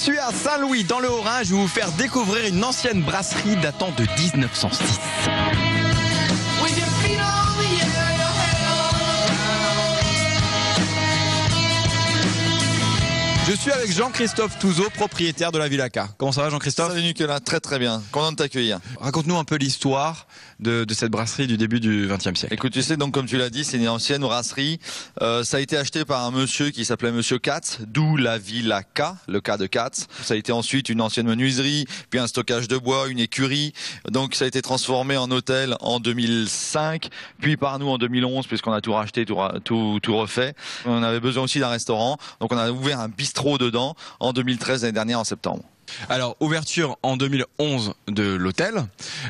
suis à Saint-Louis, dans le Haut-Rhin. Je vais vous faire découvrir une ancienne brasserie datant de 1906. Je suis avec Jean-Christophe Touzeau, propriétaire de la Villa K. Comment ça va, Jean-Christophe? Salut Nicolas, très très bien, content de t'accueillir. Raconte-nous un peu l'histoire de cette brasserie du début du XXe siècle. Écoute, tu sais, donc comme tu l'as dit, c'est une ancienne brasserie. Ça a été acheté par un monsieur qui s'appelait Monsieur Katz, d'où la Villa K, le K de Katz. Ça a été ensuite une ancienne menuiserie, puis un stockage de bois, une écurie. Donc ça a été transformé en hôtel en 2005, puis par nous en 2011, puisqu'on a tout racheté, tout refait. On avait besoin aussi d'un restaurant, donc on a ouvert un bistrot dedans en 2013, l'année dernière en septembre. Alors, ouverture en 2011 de l'hôtel.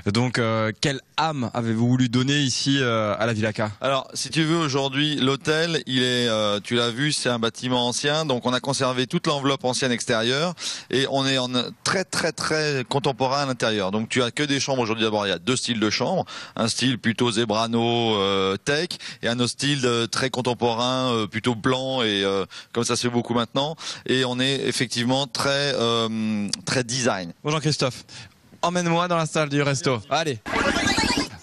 Donc, quelle âme avez-vous voulu donner ici à la Villa K? Alors, si tu veux, aujourd'hui, l'hôtel, il est, tu l'as vu, c'est un bâtiment ancien. Donc, on a conservé toute l'enveloppe ancienne extérieure et on est en très contemporain à l'intérieur. Donc, tu as que des chambres aujourd'hui. D'abord, il y a deux styles de chambres. Un style plutôt Zebrano tech et un autre style très contemporain, plutôt blanc et comme ça se fait beaucoup maintenant. Et on est effectivement très design. Bon, Jean-Christophe, emmène-moi dans la salle du resto. Allez.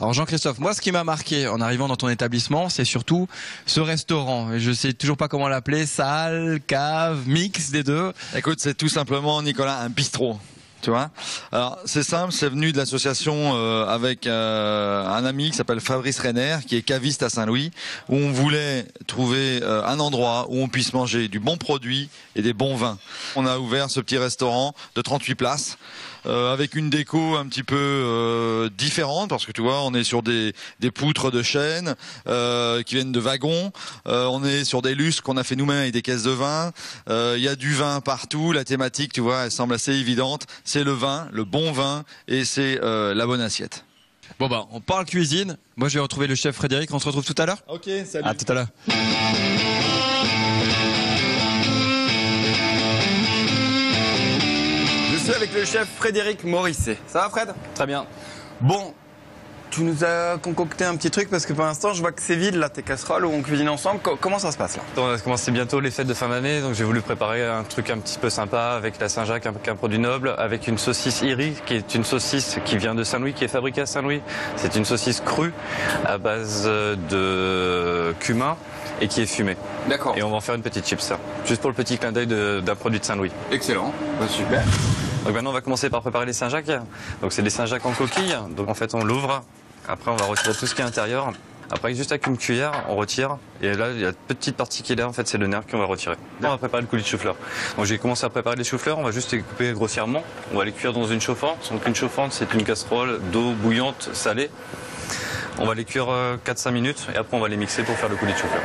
Alors Jean-Christophe, moi ce qui m'a marqué en arrivant dans ton établissement, c'est surtout ce restaurant. Je sais toujours pas comment l'appeler, salle, cave, mix des deux. Écoute, c'est tout simplement, Nicolas, un bistrot. Tu vois, alors c'est simple, c'est venu de l'association avec un ami qui s'appelle Fabrice Renner, qui est caviste à Saint-Louis, où on voulait trouver un endroit où on puisse manger du bon produit et des bons vins. On a ouvert ce petit restaurant de 38 places. Avec une déco un petit peu différente, parce que tu vois, on est sur des poutres de chêne qui viennent de wagons, on est sur des lustres qu'on a fait nous-mêmes avec des caisses de vin, il y a du vin partout, la thématique, tu vois, elle semble assez évidente, c'est le vin, le bon vin, et c'est la bonne assiette. Bon bah, on parle cuisine, moi je vais retrouver le chef Frédéric, on se retrouve tout à l'heure? Ok, salut. À tout à l'heure. Je suis avec le chef Frédéric Morisset. Ça va, Fred? Très bien. Bon, tu nous as concocté un petit truc parce que pour l'instant je vois que c'est vide là, tes casseroles où on cuisine ensemble. Comment ça se passe là? On va commencer bientôt les fêtes de fin d'année, donc j'ai voulu préparer un truc un petit peu sympa avec la Saint-Jacques, un produit noble, avec une saucisse Iri, qui est une saucisse qui vient de Saint-Louis, qui est fabriquée à Saint-Louis. C'est une saucisse crue à base de cumin et qui est fumée. D'accord. Et on va en faire une petite chips, ça. Juste pour le petit clin d'œil d'un produit de Saint-Louis. Excellent, super. Donc maintenant on va commencer par préparer les Saint-Jacques. Donc c'est des Saint-Jacques en coquille. Donc en fait on l'ouvre. Après on va retirer tout ce qui est à l'intérieur. Après juste avec une cuillère on retire. Et là il y a une petite partie qui est là, en fait c'est le nerf qu'on va retirer. Là, on va préparer le coulis de chou-fleur. Donc j'ai commencé à préparer les choux-fleurs. On va juste les couper grossièrement. On va les cuire dans une chauffante. Donc une chauffante c'est une casserole d'eau bouillante salée. On va les cuire 4-5 minutes et après on va les mixer pour faire le coulis de chou-fleur.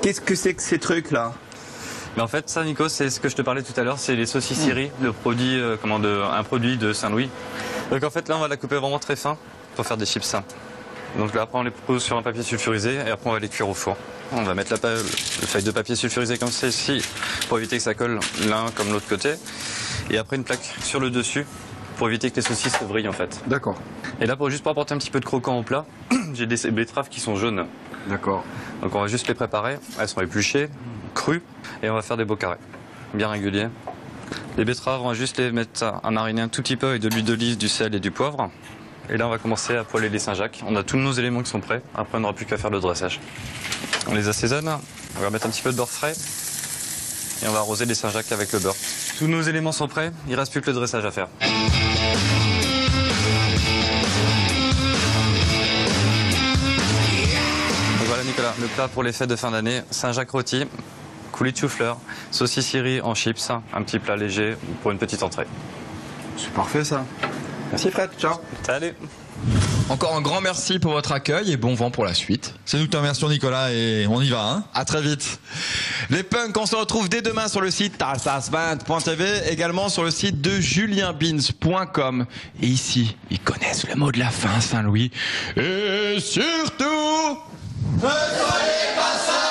Qu'est-ce que c'est que ces trucs là? Mais en fait, ça, Nico, c'est ce que je te parlais tout à l'heure, c'est les saucisses Iri, le produit, un produit de Saint-Louis. Donc en fait, là, on va la couper vraiment très fin pour faire des chips simples. Donc là, après, on les pose sur un papier sulfurisé et après, on va les cuire au four. On va mettre le feuille de papier sulfurisé comme celle-ci pour éviter que ça colle l'un comme l'autre côté. Et après, une plaque sur le dessus pour éviter que les saucisses se vrillent en fait. D'accord. Et là, juste pour apporter un petit peu de croquant au plat, j'ai des betteraves qui sont jaunes. D'accord. Donc on va juste les préparer. Elles sont épluchées, crues, et on va faire des beaux carrés, bien réguliers. Les betteraves, on va juste les mettre à mariner un tout petit peu avec de l'huile d'olive, du sel et du poivre. Et là, on va commencer à poêler les Saint-Jacques. On a tous nos éléments qui sont prêts. Après, on n'aura plus qu'à faire le dressage. On les assaisonne. On va mettre un petit peu de beurre frais. Et on va arroser les Saint-Jacques avec le beurre. Tous nos éléments sont prêts. Il ne reste plus que le dressage à faire. Voilà Nicolas, le plat pour les fêtes de fin d'année, Saint-Jacques rôti, coulis de chou-fleur, saucisse Iri en chips, un petit plat léger pour une petite entrée. C'est parfait ça. Merci Fred, ciao. Salut. Encore un grand merci pour votre accueil et bon vent pour la suite. C'est nous que te remercions, Nicolas, et on y va, hein. À très vite. Les punks, on se retrouve dès demain sur le site talsas20.tv, également sur le site de julienbeans.com. Et ici, ils connaissent le mot de la fin, Saint-Louis. Et surtout, ne soyez pas ça.